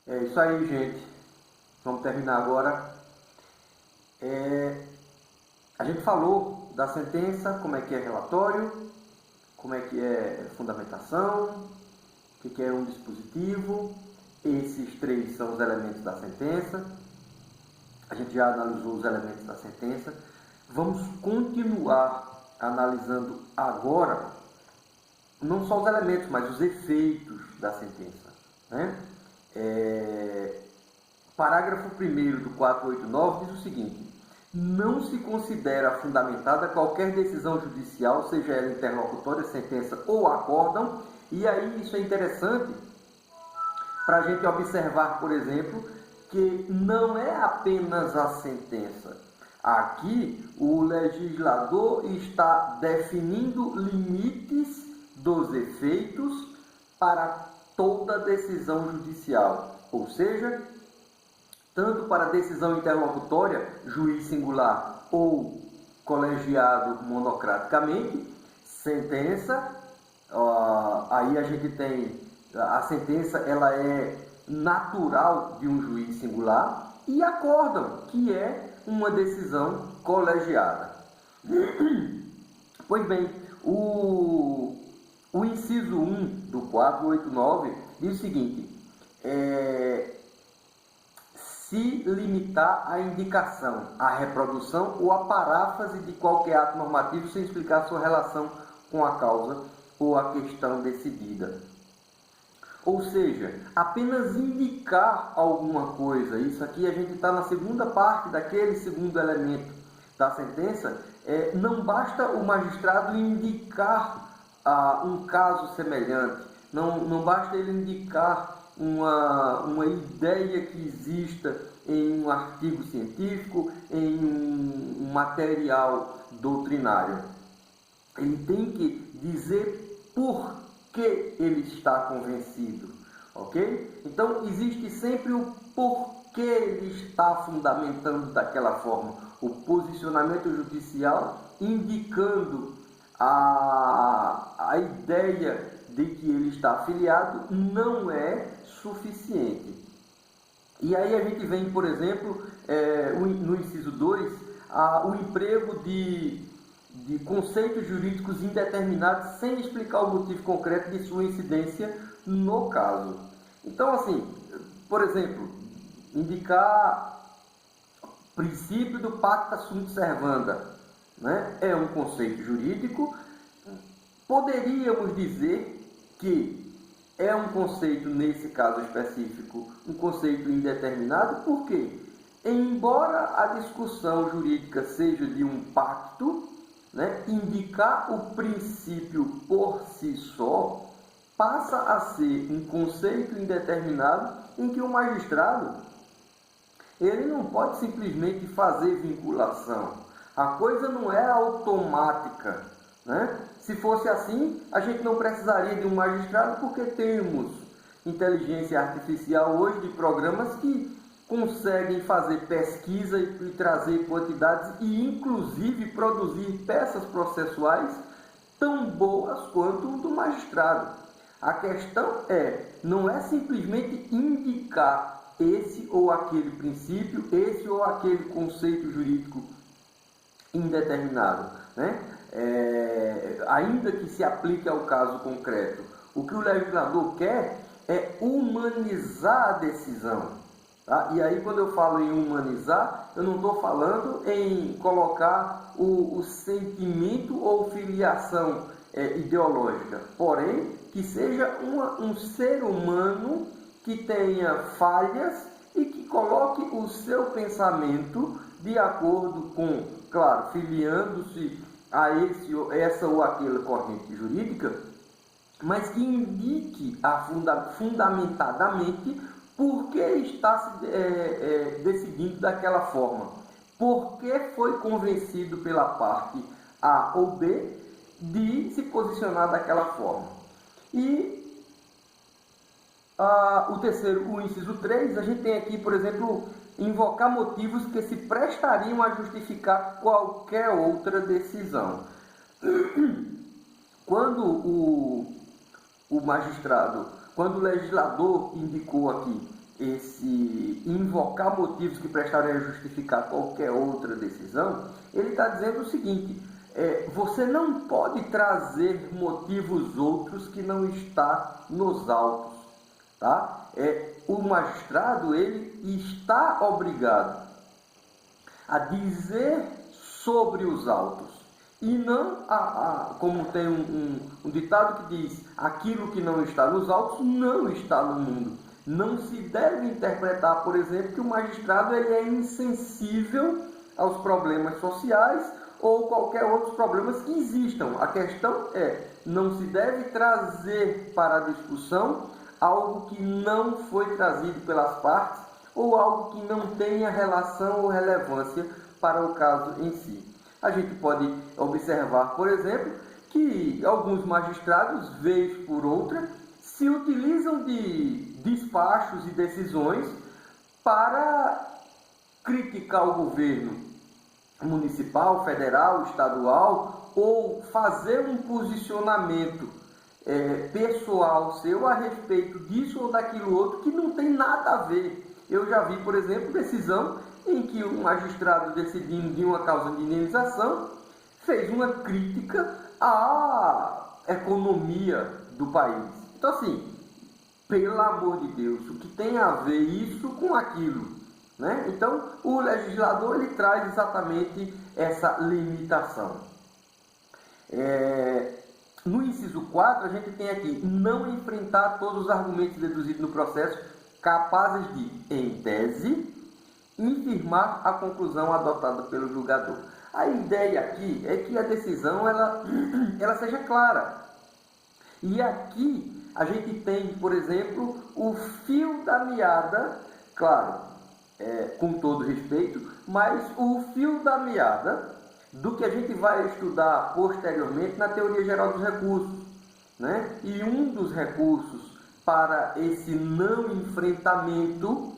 É isso aí, gente. Vamos terminar agora. A gente falou da sentença, como é que é relatório, como é que é fundamentação, o que é um dispositivo. Esses três são os elementos da sentença. A gente já analisou os elementos da sentença. Vamos continuar analisando agora, não só os elementos, mas os efeitos da sentença, né? Parágrafo 1º do 489 diz o seguinte: não se considera fundamentada qualquer decisão judicial, seja ela interlocutória, sentença ou acórdão. E aí isso é interessante para a gente observar, por exemplo, que não é apenas a sentença. Aqui o legislador está definindo limites dos efeitos para toda decisão judicial, ou seja, tanto para decisão interlocutória, juiz singular ou colegiado monocraticamente, sentença, aí a gente tem, a sentença ela é natural de um juiz singular, e acórdão, que é uma decisão colegiada. Pois bem, o inciso 1 do 489 diz o seguinte: se limitar à indicação, à reprodução ou à paráfrase de qualquer ato normativo sem explicar sua relação com a causa ou a questão decidida. Ou seja, apenas indicar alguma coisa. Isso aqui a gente está na segunda parte daquele segundo elemento da sentença. Não basta o magistrado indicar um caso semelhante, não basta ele indicar uma ideia que exista em um artigo científico, em um material doutrinário. Ele tem que dizer por que ele está convencido, ok? Então, existe sempre o porquê ele está fundamentando daquela forma. O posicionamento judicial indicando a ideia de que ele está afiliado não é suficiente. E aí a gente vem, por exemplo, no inciso 2, o emprego de conceitos jurídicos indeterminados sem explicar o motivo concreto de sua incidência no caso. Então, assim, por exemplo, indicar princípio do pacta sunt servanda, né? É um conceito jurídico. Poderíamos dizer que é um conceito, nesse caso específico, um conceito indeterminado, porque, embora a discussão jurídica seja de um pacto, né, indicar o princípio por si só passa a ser um conceito indeterminado em que o magistrado ele não pode simplesmente fazer vinculação. A coisa não é automática, né? Se fosse assim, a gente não precisaria de um magistrado, porque temos inteligência artificial hoje de programas que conseguem fazer pesquisa e trazer quantidades e inclusive produzir peças processuais tão boas quanto o do magistrado. A questão não é simplesmente indicar esse ou aquele princípio, esse ou aquele conceito jurídico indeterminado, né? Ainda que se aplique ao caso concreto. O que o legislador quer é humanizar a decisão. Tá? E aí, quando eu falo em humanizar, eu não estou falando em colocar o sentimento ou filiação ideológica, porém, que seja um ser humano que tenha falhas e que coloque o seu pensamento de acordo com, claro, filiando-se a essa ou aquela corrente jurídica, mas que indique fundamentadamente por que está se decidindo daquela forma, por que foi convencido pela parte A ou B de se posicionar daquela forma. E o inciso 3, a gente tem aqui, por exemplo, invocar motivos que se prestariam a justificar qualquer outra decisão. Quando o magistrado, quando o legislador indicou aqui esse invocar motivos que prestariam a justificar qualquer outra decisão, ele está dizendo o seguinte: você não pode trazer motivos outros que não está nos autos, tá? O magistrado, ele está obrigado a dizer sobre os autos, e não como tem um ditado que diz: aquilo que não está nos autos não está no mundo. Não se deve interpretar, por exemplo, que o magistrado ele é insensível aos problemas sociais ou qualquer outros problemas que existam. A questão não se deve trazer para a discussão algo que não foi trazido pelas partes ou algo que não tenha relação ou relevância para o caso em si. A gente pode observar, por exemplo, que alguns magistrados, vez por outra, se utilizam de despachos e decisões para criticar o governo municipal, federal, estadual, ou fazer um posicionamento pessoal seu a respeito disso ou daquilo outro que não tem nada a ver. Eu já vi, por exemplo, decisão em que um magistrado, decidindo de uma causa de indenização, fez uma crítica à economia do país. Então, assim, pelo amor de Deus, o que tem a ver isso com aquilo, né? Então, o legislador ele traz exatamente essa limitação. No inciso 4, a gente tem aqui: não enfrentar todos os argumentos deduzidos no processo capazes de, em tese, infirmar a conclusão adotada pelo julgador. A ideia aqui é que a decisão ela seja clara. E aqui a gente tem, por exemplo, o fio da meada, claro, com todo respeito, mas o fio da meada do que a gente vai estudar posteriormente na teoria geral dos recursos, né? E um dos recursos para esse não enfrentamento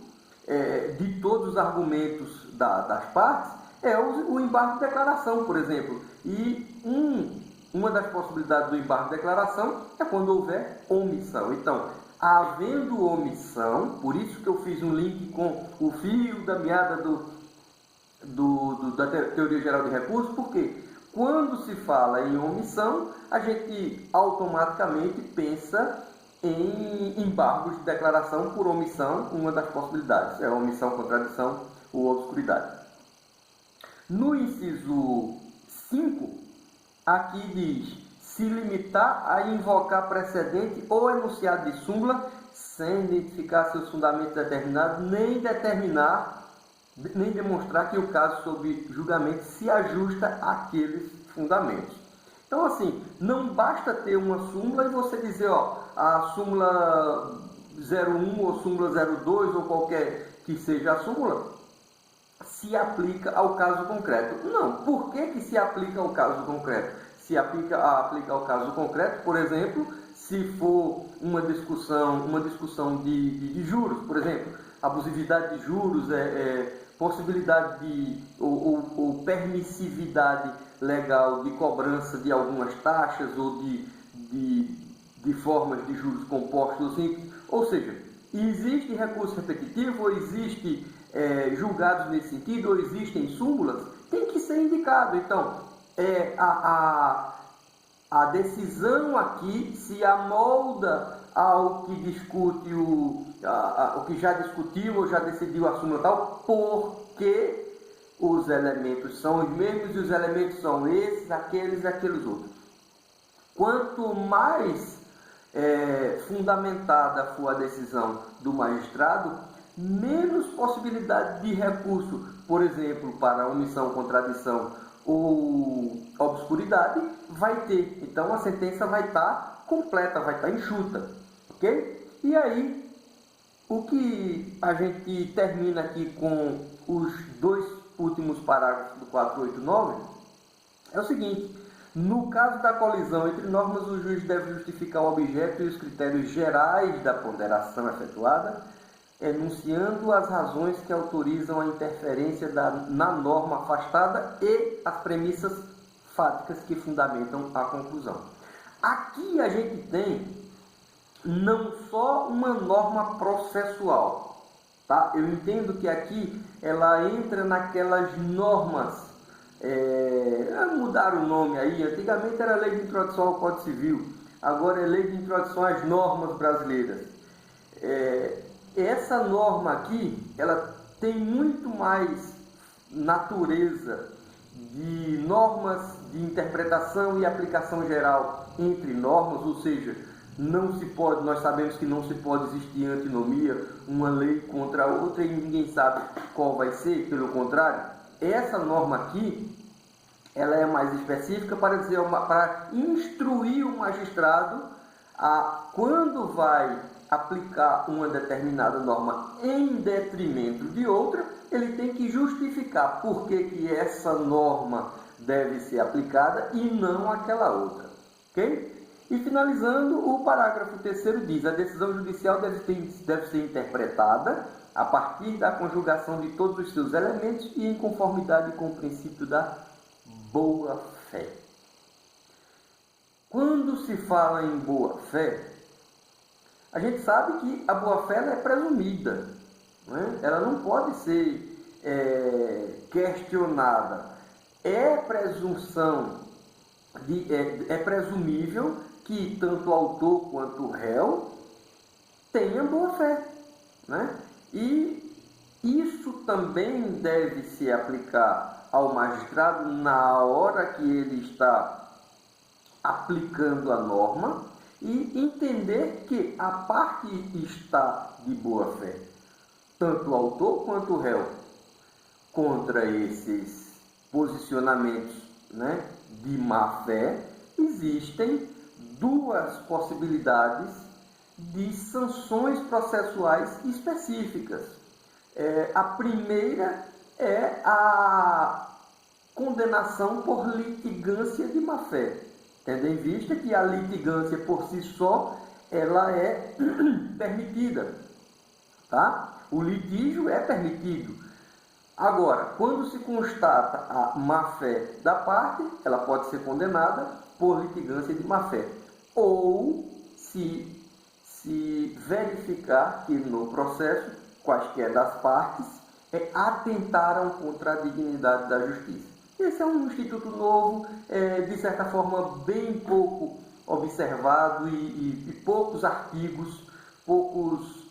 de todos os argumentos das partes é o embargo de declaração, por exemplo. E uma das possibilidades do embargo de declaração é quando houver omissão. Então, havendo omissão, por isso que eu fiz um link com o fio da meada da teoria geral de recursos, porque quando se fala em omissão, a gente automaticamente pensa em embargos de declaração por omissão. Uma das possibilidades é omissão, contradição ou obscuridade. No inciso 5, aqui diz: se limitar a invocar precedente ou enunciado de súmula sem identificar seus fundamentos determinados, nem demonstrar que o caso sob julgamento se ajusta àqueles fundamentos. Então, assim, não basta ter uma súmula e você dizer, a súmula 01 ou súmula 02 ou qualquer que seja a súmula se aplica ao caso concreto. Não. Por que se aplica ao caso concreto? Se aplica ao caso concreto, por exemplo, se for uma discussão de juros, por exemplo, abusividade de juros, possibilidade de ou permissividade legal de cobrança de algumas taxas ou de formas de juros compostos ou simples. Ou seja, existe recurso repetitivo, ou existe julgados nesse sentido, ou existem súmulas, tem que ser indicado. Então, a decisão aqui se amolda ao que discute o que já discutiu ou já decidiu a súmula tal, porque os elementos são os mesmos e os elementos são esses, aqueles e aqueles outros. Quanto mais fundamentada for a decisão do magistrado, menos possibilidade de recurso, por exemplo, para omissão, contradição ou obscuridade, vai ter. Então a sentença vai estar completa, vai estar enxuta, ok? E aí, o que a gente termina aqui com os dois últimos parágrafos do 489 é o seguinte: no caso da colisão entre normas, o juiz deve justificar o objeto e os critérios gerais da ponderação efetuada, enunciando as razões que autorizam a interferência na norma afastada e as premissas fáticas que fundamentam a conclusão. Aqui a gente tem não só uma norma processual, Tá? Eu entendo que aqui ela entra naquelas normas, mudaram o nome aí, antigamente era Lei de Introdução ao Código Civil, agora é Lei de Introdução às Normas Brasileiras. Essa norma aqui, ela tem muito mais natureza de normas de interpretação e aplicação geral entre normas, ou seja, não se pode, nós sabemos que não se pode existir antinomia, uma lei contra a outra e ninguém sabe qual vai ser, pelo contrário, essa norma aqui, ela é mais específica para dizer, para instruir o magistrado a quando vai aplicar uma determinada norma em detrimento de outra, ele tem que justificar por que essa norma deve ser aplicada e não aquela outra, ok? E finalizando, o parágrafo 3º diz: a decisão judicial deve ser interpretada a partir da conjugação de todos os seus elementos e em conformidade com o princípio da boa-fé. Quando se fala em boa-fé, a gente sabe que a boa-fé é presumida, né? Ela não pode ser questionada. É presumível que tanto o autor quanto o réu tenham boa-fé, né? E isso também deve se aplicar ao magistrado na hora que ele está aplicando a norma e entender que a parte está de boa-fé, tanto o autor quanto o réu, contra esses posicionamentos, né, de má-fé, existem duas possibilidades de sanções processuais específicas. A primeira é a condenação por litigância de má-fé, tendo em vista que a litigância por si só ela é permitida, tá? O litígio é permitido. Agora, quando se constata a má-fé da parte, ela pode ser condenada por litigância de má-fé. Ou se verificar que no processo, quaisquer das partes, atentaram contra a dignidade da justiça. Esse é um instituto novo, de certa forma bem pouco observado e poucos artigos, poucos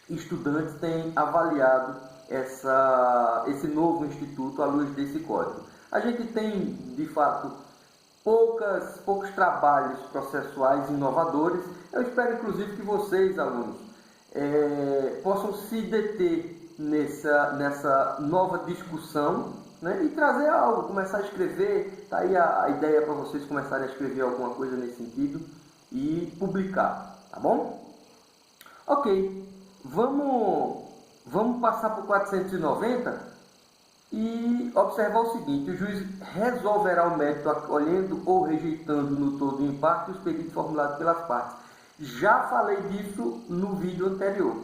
estudantes têm avaliado esse novo instituto à luz desse código. A gente tem, de fato, poucos trabalhos processuais inovadores. Eu espero, inclusive, que vocês, alunos, possam se deter nessa nova discussão, né, e trazer algo, começar a escrever. Está aí a ideia para vocês começarem a escrever alguma coisa nesse sentido e publicar, tá bom? Ok, vamos passar para o 490 e observar o seguinte: o juiz resolverá o mérito acolhendo ou rejeitando no todo ou em parte os pedidos formulados pelas partes. Já falei disso no vídeo anterior,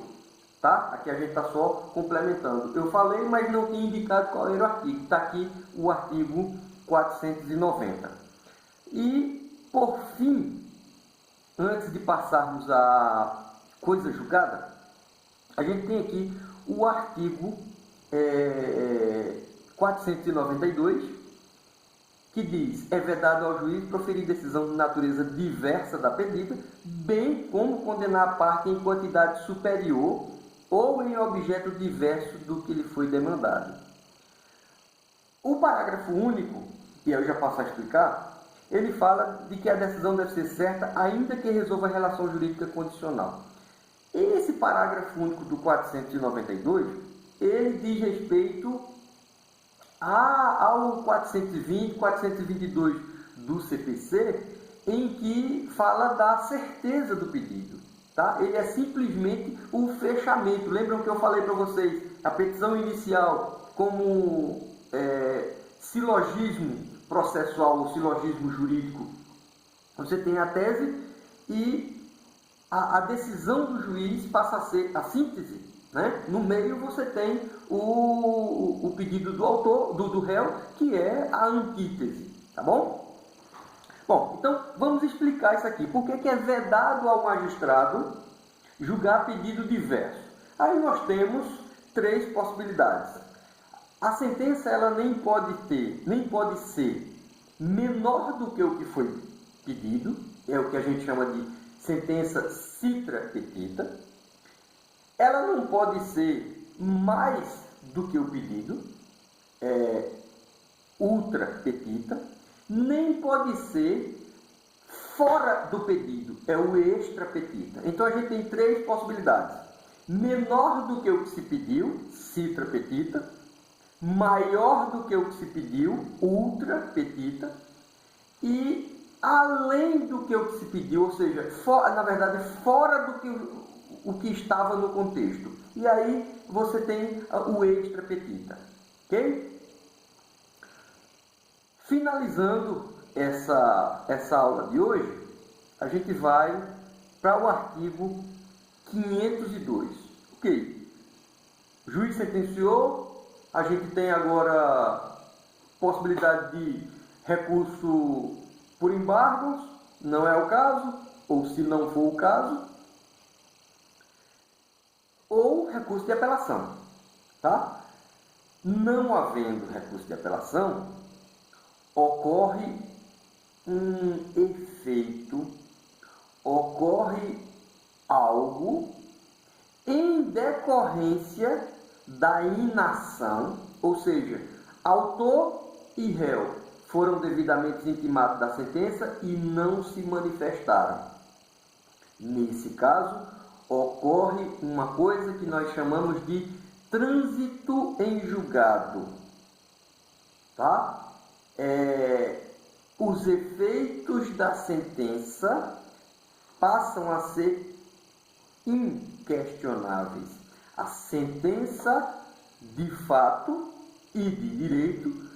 tá? Aqui a gente está só complementando. Eu falei, mas não tinha indicado qual era o artigo. Está aqui o artigo 490. E, por fim, antes de passarmos à coisa julgada, a gente tem aqui o artigo 492, que diz: é vedado ao juiz proferir decisão de natureza diversa da pedida, bem como condenar a parte em quantidade superior ou em objeto diverso do que lhe foi demandado. O parágrafo único, que eu já passo a explicar, ele fala de que a decisão deve ser certa ainda que resolva a relação jurídica condicional. Esse parágrafo único do 492, ele diz respeito ao 420, 422 do CPC, em que fala da certeza do pedido. Tá? Ele é simplesmente o fechamento. Lembram que eu falei para vocês, a petição inicial como silogismo processual ou silogismo jurídico. Você tem a tese e a decisão do juiz passa a ser a síntese, né? No meio você tem o pedido do autor, do réu, que é a antítese, tá bom? Bom, então vamos explicar isso aqui. Por que é vedado ao magistrado julgar pedido diverso? Aí nós temos três possibilidades. A sentença ela nem pode ser menor do que o que foi pedido, é o que a gente chama de sentença citra petita. Ela não pode ser mais do que o pedido, ultra petita, nem pode ser fora do pedido, é o extra petita. Então a gente tem três possibilidades: menor do que o que se pediu, citra petita; maior do que o que se pediu, ultra petita; e além do que o que se pediu, ou seja, na verdade fora do que o que estava no contexto. E aí você tem o extra petita, ok? Finalizando essa aula de hoje, a gente vai para o artigo 502. Ok, o juiz sentenciou, a gente tem agora possibilidade de recurso por embargos, não é o caso, ou se não for o caso, ou recurso de apelação, tá? Não havendo recurso de apelação, ocorre um efeito, ocorre algo em decorrência da inação, ou seja, autor e réu foram devidamente intimados da sentença e não se manifestaram. Nesse caso, ocorre uma coisa que nós chamamos de trânsito em julgado, tá? Os efeitos da sentença passam a ser inquestionáveis. A sentença, de fato e de direito,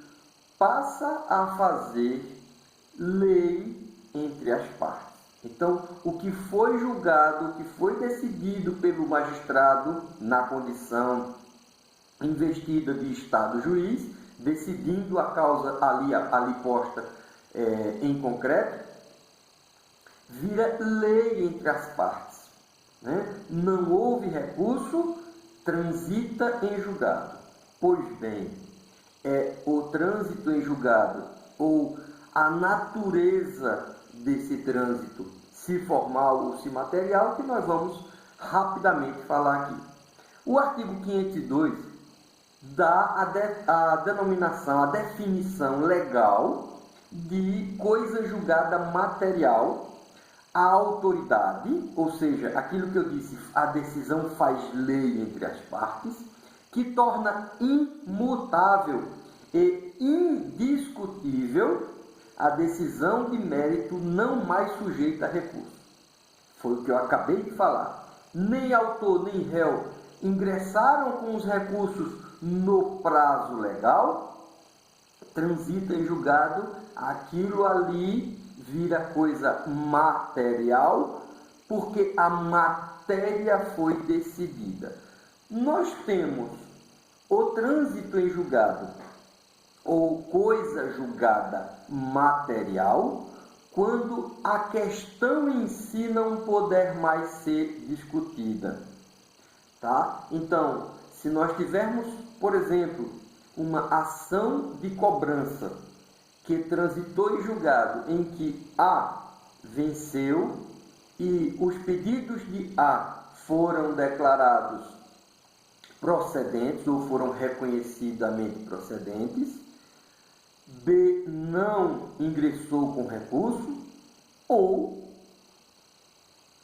passa a fazer lei entre as partes. Então, o que foi julgado, o que foi decidido pelo magistrado na condição investida de Estado juiz, decidindo a causa ali posta em concreto, vira lei entre as partes, né? Não houve recurso, transita em julgado. Pois bem, o trânsito em julgado, ou a natureza desse trânsito, se formal ou se material, que nós vamos rapidamente falar aqui. O artigo 502 dá a denominação, a definição legal de coisa julgada material, a autoridade, ou seja, aquilo que eu disse, a decisão faz lei entre as partes, que torna imutável e indiscutível a decisão de mérito não mais sujeita a recurso. Foi o que eu acabei de falar. Nem autor nem réu ingressaram com os recursos no prazo legal, transita em julgado, aquilo ali vira coisa material, porque a matéria foi decidida. Nós temos o trânsito em julgado, ou coisa julgada material, quando a questão em si não puder mais ser discutida, tá? Então, se nós tivermos, por exemplo, uma ação de cobrança que transitou em julgado, em que A venceu e os pedidos de A foram declarados procedentes ou foram reconhecidamente procedentes, B não ingressou com recurso, ou,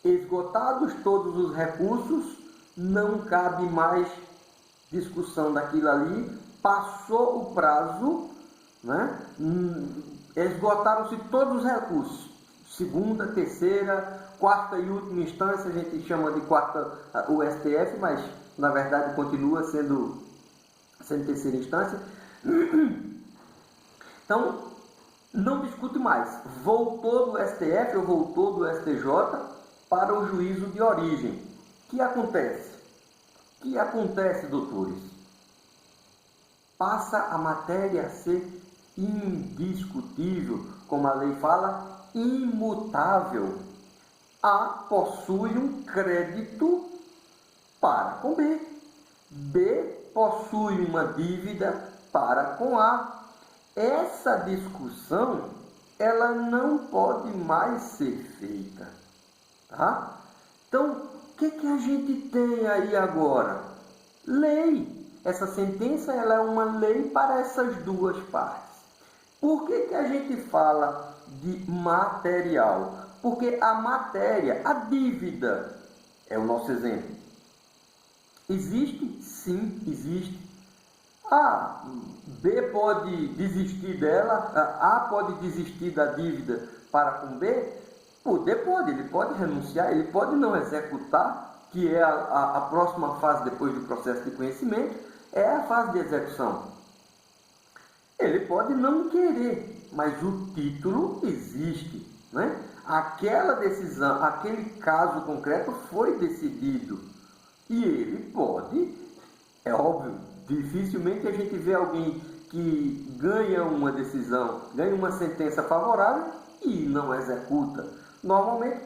esgotados todos os recursos, não cabe mais discussão daquilo ali, passou o prazo, né? Esgotaram-se todos os recursos, segunda, terceira, quarta e última instância, a gente chama de quarta o STF, mas na verdade continua sendo terceira instância. Então, não discute mais. Voltou do STF ou voltou do STJ para o juízo de origem. O que acontece? O que acontece, doutores? Passa a matéria a ser indiscutível, como a lei fala, imutável. A possui um crédito para com B. B possui uma dívida para com A. Essa discussão, ela não pode mais ser feita, tá? Então, o que a gente tem aí agora? Lei. Essa sentença, ela é uma lei para essas duas partes. Por que a gente fala de material? Porque a matéria, a dívida, é o nosso exemplo. Existe? Sim, existe. B pode desistir dela, A pode desistir da dívida para com B? Ele pode renunciar, ele pode não executar, que é a próxima fase depois do processo de conhecimento, é a fase de execução. Ele pode não querer, mas o título existe, né? Aquela decisão, aquele caso concreto foi decidido e ele pode, é óbvio, dificilmente a gente vê alguém que ganha uma decisão, ganha uma sentença favorável e não executa. Normalmente,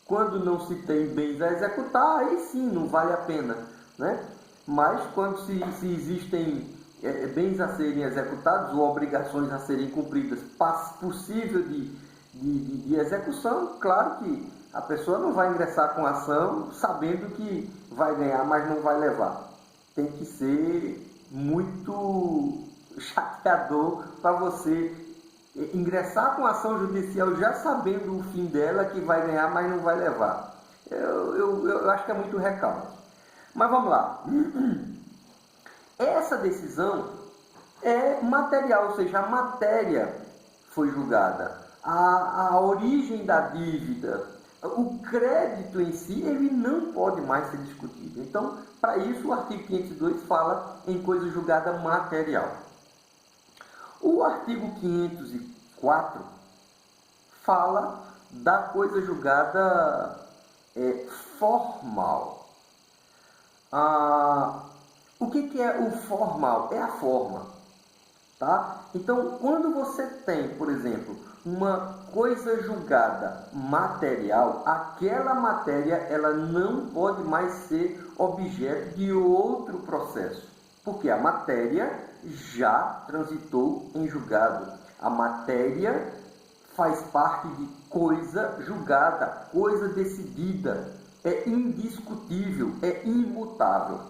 quando não se tem bens a executar, aí sim, não vale a pena, né? Mas quando se existem bens a serem executados ou obrigações a serem cumpridas, possível de execução, claro que a pessoa não vai ingressar com a ação sabendo que vai ganhar, mas não vai levar. Tem que ser muito chateador para você ingressar com a ação judicial já sabendo o fim dela, que vai ganhar, mas não vai levar. Eu acho que é muito recalque. Mas vamos lá. Essa decisão é material, ou seja, a matéria foi julgada. A origem da dívida, o crédito em si, ele não pode mais ser discutido. Então, para isso, o artigo 502 fala em coisa julgada material. O artigo 504 fala da coisa julgada formal. O que é o formal? É a forma. Tá? Então, quando você tem, por exemplo, uma coisa julgada material, aquela matéria ela não pode mais ser objeto de outro processo, porque a matéria já transitou em julgado. A matéria faz parte de coisa julgada, coisa decidida, é indiscutível, é imutável.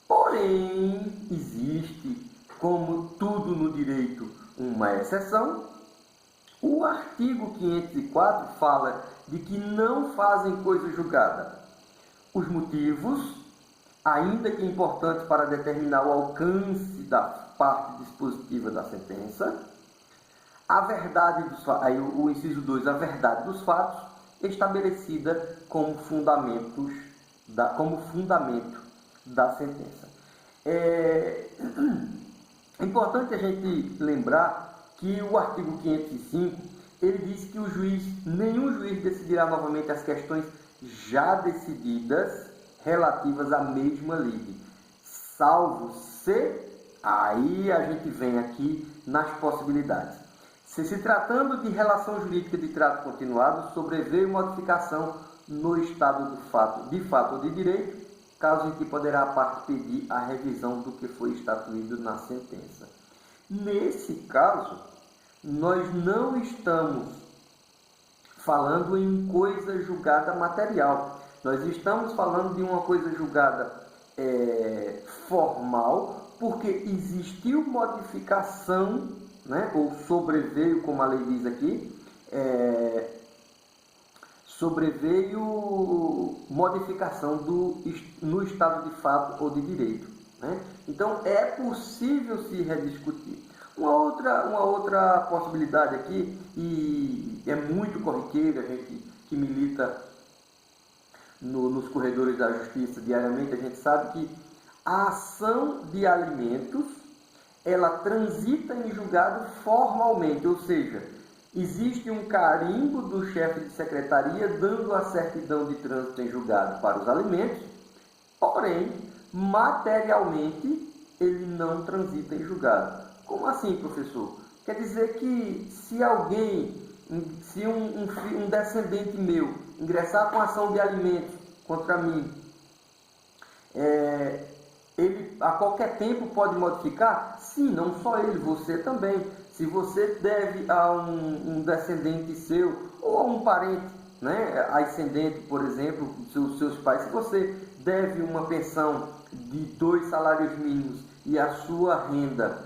Porém, existe, como tudo no direito, uma exceção. O artigo 504 fala de que não fazem coisa julgada os motivos, ainda que importantes para determinar o alcance da parte dispositiva da sentença, a verdade dos fatos, aí o inciso 2, a verdade dos fatos, estabelecida como fundamento da sentença. É importante a gente lembrar que o artigo 505, ele diz que nenhum juiz decidirá novamente as questões já decididas relativas à mesma lide, salvo se, aí a gente vem aqui nas possibilidades. Se tratando de relação jurídica de trato continuado, sobreveio modificação no estado de fato ou de direito, caso em que poderá a parte pedir a revisão do que foi estatuído na sentença. Nesse caso, nós não estamos falando em coisa julgada material. Nós estamos falando de uma coisa julgada formal, porque existiu modificação, né, ou sobreveio, como a lei diz aqui, sobreveio modificação no estado de fato ou de direito, né? Então, é possível se rediscutir. Uma outra possibilidade aqui, e é muito corriqueira, a gente que milita nos corredores da justiça diariamente, a gente sabe que a ação de alimentos, ela transita em julgado formalmente, ou seja, existe um carimbo do chefe de secretaria dando a certidão de trânsito em julgado para os alimentos, porém, materialmente, ele não transita em julgado. Como assim, professor? Quer dizer que se um descendente meu ingressar com ação de alimentos contra mim ele a qualquer tempo pode modificar? Sim, não só ele, você também. Se você deve a um descendente seu ou a um parente, né, ascendente, por exemplo, seus pais, se você deve uma pensão de 2 salários mínimos e a sua renda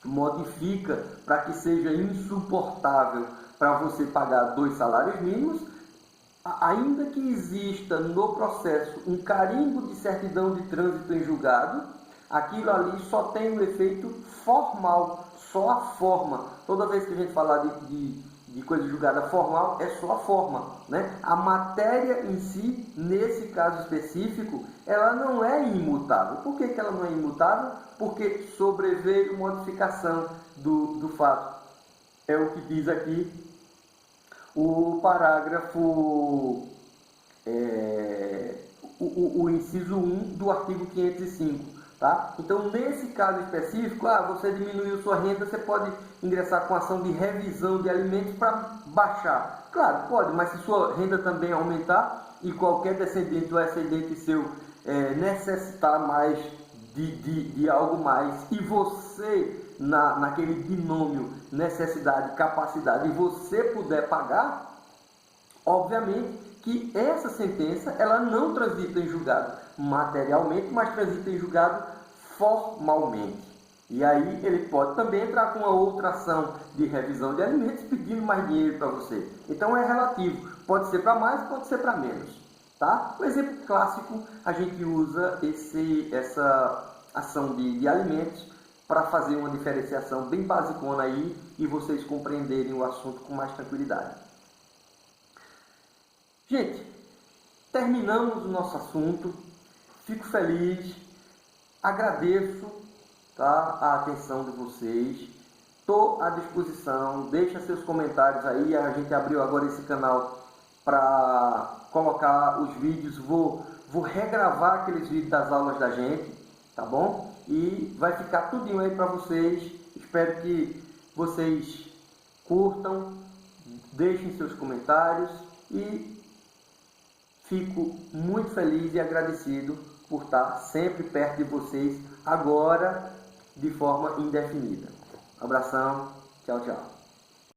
modifica para que seja insuportável para você pagar 2 salários mínimos, ainda que exista no processo um carimbo de certidão de trânsito em julgado, aquilo ali só tem um efeito formal, só a forma. Toda vez que a gente falar de coisa julgada formal, é só a forma, né? A matéria em si, nesse caso específico, ela não é imutável. Por que ela não é imutável? Porque sobreveio modificação do fato. É o que diz aqui o parágrafo, o inciso 1 do artigo 505. Tá? Então, nesse caso específico, você diminuiu sua renda, você pode ingressar com ação de revisão de alimentos para baixar. Claro, pode, mas se sua renda também aumentar e qualquer descendente ou ascendente seu necessitar mais de algo mais e você, naquele binômio necessidade, capacidade, e você puder pagar, obviamente que essa sentença ela não transita em julgado materialmente, mas transita em julgado formalmente. E aí ele pode também entrar com uma outra ação de revisão de alimentos pedindo mais dinheiro para você. Então é relativo, pode ser para mais, pode ser para menos. Tá? O exemplo clássico, a gente usa essa ação de alimentos para fazer uma diferenciação bem basicona aí e vocês compreenderem o assunto com mais tranquilidade. Gente, terminamos o nosso assunto, fico feliz, agradeço, tá, a atenção de vocês, estou à disposição, deixa seus comentários aí, a gente abriu agora esse canal para colocar os vídeos, vou regravar aqueles vídeos das aulas da gente, tá bom? E vai ficar tudinho aí para vocês, espero que vocês curtam, deixem seus comentários e fico muito feliz e agradecido por estar sempre perto de vocês, agora de forma indefinida. Um abração, tchau, tchau.